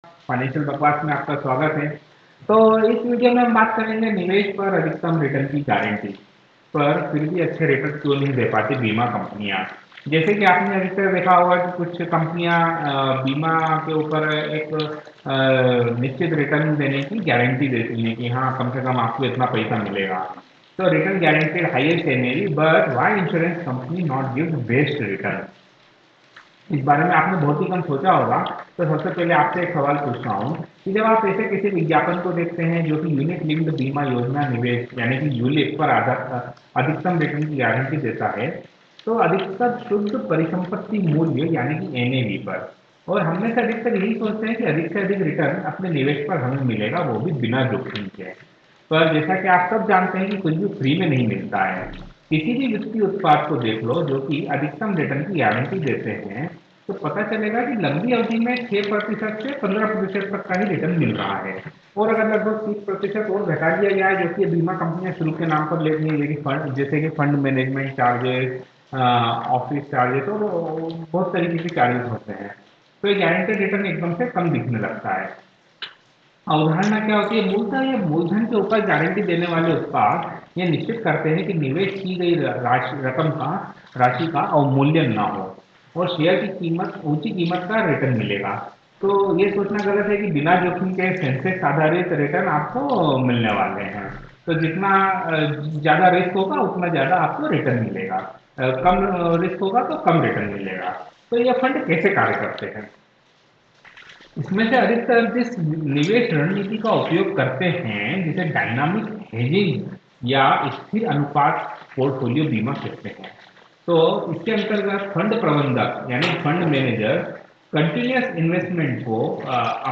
Financial बकवास में आपका स्वागत है। तो इस वीडियो में हम बात करेंगे निवेश पर अधिकतम रिटर्न की गारंटी पर फिर भी अच्छे रिटर्न क्यों नहीं दे पाती बीमा कंपनियां। जैसे कि आपने अधिकतर देखा होगा कि कुछ कंपनियां बीमा के ऊपर एक निश्चित रिटर्न देने की गारंटी देती हैं कि हाँ कम से कम आपको इतना पैसा मिलेगा। तो return guaranteed highest NAV but why insurance company not give best return. इस बारे में आपने बहुत ही कम सोचा होगा। तो सबसे पहले आपसे एक सवाल पूछता हूँ कि जब आप ऐसे किसी विज्ञापन को देखते हैं जो कि यूनिट लिंक्ड बीमा योजना निवेश यानी कि यूलिप पर आधार अधिकतम रिटर्न की गारंटी देता है, तो अधिकतम शुद्ध परिसंपत्ति मूल्य यानी कि एनएवी पर, और हमने से अधिकतर यही सोचते हैं कि अधिक से अधिक रिटर्न अपने निवेश पर हमें मिलेगा, वो भी बिना जोखिम के। पर जैसा कि आप सब जानते हैं कि कुछ भी फ्री में नहीं मिलता है। किसी भी वित्तीय उत्पाद को देख लो जो कि अधिकतम रिटर्न की गारंटी देते हैं, तो पता चलेगा कि लंबी अवधि में 6% से 15% तक का ही रिटर्न मिल रहा है। और अगर लगभग 30% और घटा दिया जाए जो कि बीमा कंपनियां शुरू के नाम पर लेती हैं, फंड जैसे कि fund management charges, office charges और बहुत तरीके के चार्जेस होते हैं, तो ये गारंटेड रिटर्न एकदम से कम दिखने लगता है। अवधारणा क्या होती है? मूलतः ये मूलधन के ऊपर गारंटी देने वाले उत्पाद ये निश्चित करते हैं कि निवेश की गई राशि का अवमूल्यन ना हो और शेयर की कीमत ऊंची कीमत का रिटर्न मिलेगा। तो ये सोचना गलत है कि बिना जोखिम के सेंसेक्स आधारित रिटर्न आपको मिलने वाले हैं। तो जितना ज्यादा रिस्क होगा उतना ज्यादा आपको रिटर्न मिलेगा, कम रिस्क होगा तो कम रिटर्न मिलेगा। तो ये फंड कैसे कार्य करते हैं? इसमें से अधिकतर जिस निवेश रणनीति का उपयोग करते हैं जिसे डायनामिक हेजिंग या स्थिर अनुपात पोर्टफोलियो बीमा कहते हैं। तो इसके अंतर्गत फंड प्रबंधक यानी फंड मैनेजर कंटिन्यूस इन्वेस्टमेंट को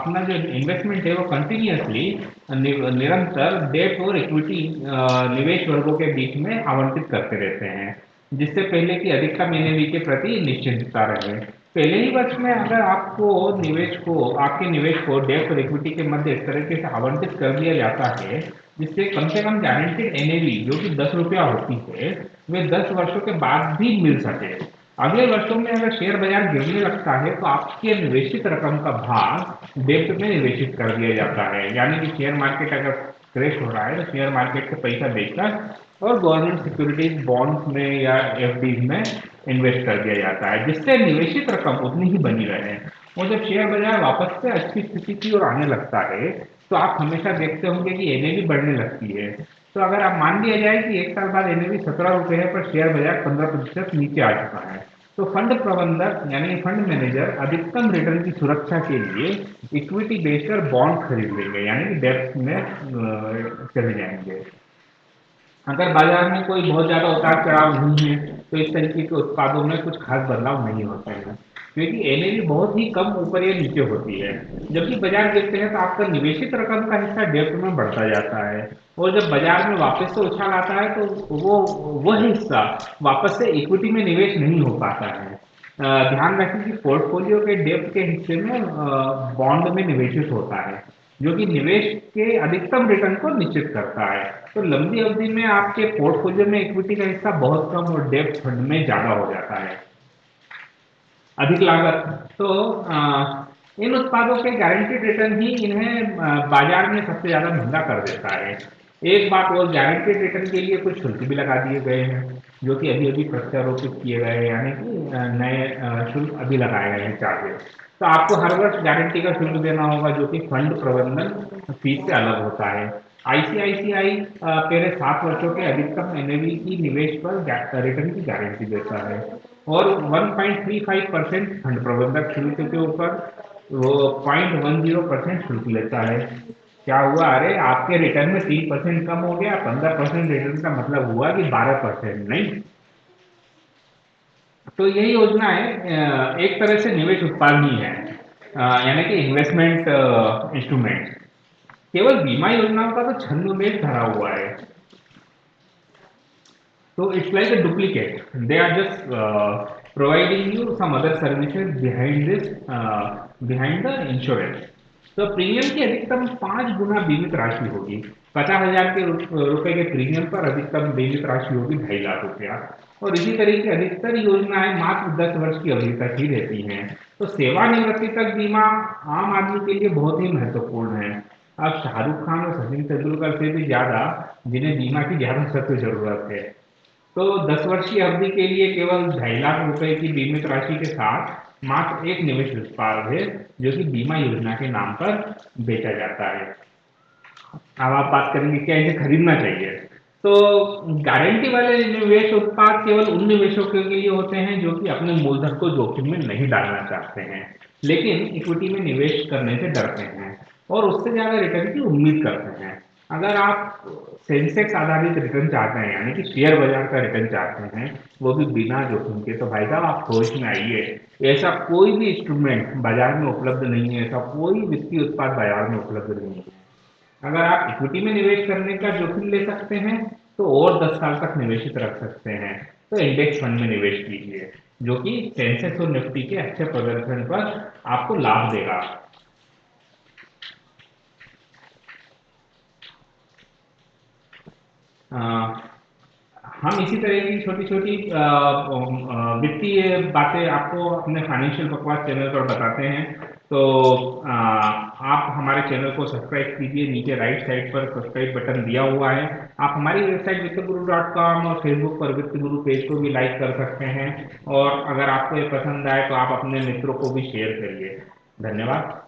अपना जो इन्वेस्टमेंट है वो कंटिन्यूसली निरंतर डेट और इक्विटी निवेश वर्गों के बीच में आवंटित करते रहते हैं, जिससे पहले की अधिकतम एनएवी के प्रति निश्चिंतता रहे। पहले ही वर्ष में अगर आपके निवेश को डेब्ट और इक्विटी के मध्य इस तरीके से आवंटित कर दिया जाता है जिससे कम से कम गारंटेड एनएवी जो कि 10 रुपया होती है वे 10 वर्षों के बाद भी मिल सके। अगले वर्षों में अगर शेयर बाजार गिरने लगता है तो आपके निवेशित रकम का भाग डेब्ट में निवेशित कर दिया जाता है, यानी कि शेयर मार्केट अगर क्रैश हो रहा है तो शेयर मार्केट से पैसा देकर और गवर्नमेंट सिक्योरिटीज बॉन्ड्स में या एफडीज में इन्वेस्ट कर दिया जाता है, जिससे निवेशित रकम उतनी ही बनी रहे। और जब शेयर बाजार वापस से अच्छी स्थिति की ओर आने लगता है तो आप हमेशा देखते होंगे कि एनएवी बढ़ने लगती है। तो अगर आप मान लिया जाए कि एक साल बाद एनएवी 17 रुपये है पर शेयर बाजार 15% नीचे आ चुका है, तो फंड प्रबंधक यानी फंड मैनेजर अधिकतम रिटर्न की सुरक्षा के लिए इक्विटी बेचकर बॉन्ड खरीद लेंगे, यानी कि डेब्ट में चले जाएंगे। अगर बाजार में कोई बहुत ज्यादा उतार चढ़ाव नहीं है तो इस तरीके के उत्पादों में कुछ खास बदलाव नहीं होते हैं, क्योंकि एनएवी बहुत ही कम ऊपर या नीचे होती है। जब भी बाजार गिरते हैं तो आपका निवेशित रकम का हिस्सा डेब्ट में बढ़ता जाता है, और जब बाजार में वापस से उछाल आता है तो वह हिस्सा वापस से इक्विटी में निवेश नहीं हो पाता है। ध्यान रखें कि पोर्टफोलियो के डेब्ट के हिस्से में बॉन्ड में निवेशित होता है जो कि निवेश के अधिकतम रिटर्न को निश्चित करता है। तो लंबी अवधि में आपके पोर्टफोलियो में इक्विटी का हिस्सा बहुत कम और डेब्ट फंड में ज्यादा हो जाता है। अधिक लागत तो इन उत्पादों के गारंटीड रिटर्न ही इन्हें बाजार में सबसे ज्यादा महंगा कर देता है। एक बात और, गारंटीड रिटर्न के लिए कुछ शुल्क भी लगा दिए गए हैं जो कि अभी अभी प्रत्यारोपित किए गए हैं, यानी कि नए शुल्क अभी लगाए गए हैं, चार्जेस। तो आपको हर वर्ष गारंटी का शुल्क देना होगा जो कि फंड प्रबंधन फीस से अलग होता है। आईसीआईसीआई पहले 7 वर्षों के अधिकतम एनएवी की निवेश पर रिटर्न की गारंटी देता है और 1.35% फंड प्रबंधक शुल्क के ऊपर वो 0.10% शुल्क लेता है। क्या हुआ? अरे आपके रिटर्न में 3% कम हो गया, 15% रिटर्न का मतलब हुआ कि 12% नहीं। तो यही योजना है, एक तरह से निवेश उत्पाद ही है, यानी कि इन्वेस्टमेंट इंस्ट्रूमेंट। केवल बीमा योजनाओं का तो छंदोबेद भरा हुआ है। So it's like a duplicate. They are just providing you some other services behind the insurance. तो प्रीमियम की अधिकतम 5 गुना बीमित राशि होगी। 50,000 के रुपए के प्रीमियम पर अधिकतम बीमित राशि होगी 2.5 लाख रुपया। और इसी तरह की अधिकतर योजनाएं मात्र 10 वर्ष की अवधि तक ही रहती हैं। तो सेवानिवृत्ति तक बीमा आम आदमी के लिए बहुत ही महत्वपूर्ण है। अब शाहरुख खान और सचिन तेंदुलकर से भी ज्यादा जिन्हें बीमा की ज्यादा सख्त जरूरत है। तो 10 वर्ष की अवधि के लिए केवल 2.5 लाख रुपए की बीमित राशि के साथ मात्र एक निवेश उत्पाद है जो कि बीमा योजना के नाम पर बेचा जाता है। अब आप बात करेंगे क्या इसे खरीदना चाहिए। तो गारंटी वाले निवेश उत्पाद केवल उन निवेशकों के लिए होते हैं जो कि अपने मूलधन को जोखिम में नहीं डालना चाहते हैं, लेकिन इक्विटी में निवेश करने से डरते हैं और उससे ज्यादा रिटर्न की उम्मीद करते हैं। अगर आप सेंसेक्स आधारित रिटर्न चाहते हैं, यानी कि शेयर बाजार का रिटर्न चाहते हैं, वो भी बिना जोखिम के, तो भाई साहब आप सोच में आइए, ऐसा कोई भी इंस्ट्रूमेंट बाजार में उपलब्ध नहीं है, ऐसा कोई वित्तीय उत्पाद बाजार में उपलब्ध नहीं है। अगर आप इक्विटी में निवेश करने का जोखिम ले सकते हैं तो और 10 साल तक निवेशित रख सकते हैं, तो इंडेक्स फंड में निवेश कीजिए जो कि सेंसेक्स और निफ्टी के अच्छे प्रदर्शन पर आपको लाभ देगा। हम इसी तरह की छोटी छोटी वित्तीय बातें आपको अपने फाइनेंशियल बकवास चैनल पर बताते हैं। तो आप हमारे चैनल को सब्सक्राइब कीजिए, नीचे राइट साइड पर सब्सक्राइब बटन दिया हुआ है। आप हमारी वेबसाइट वित्तगुरु.com और फेसबुक पर वित्त गुरु पेज को भी लाइक कर सकते हैं। और अगर आपको ये पसंद आए तो आप अपने मित्रों को भी शेयर करिए। धन्यवाद।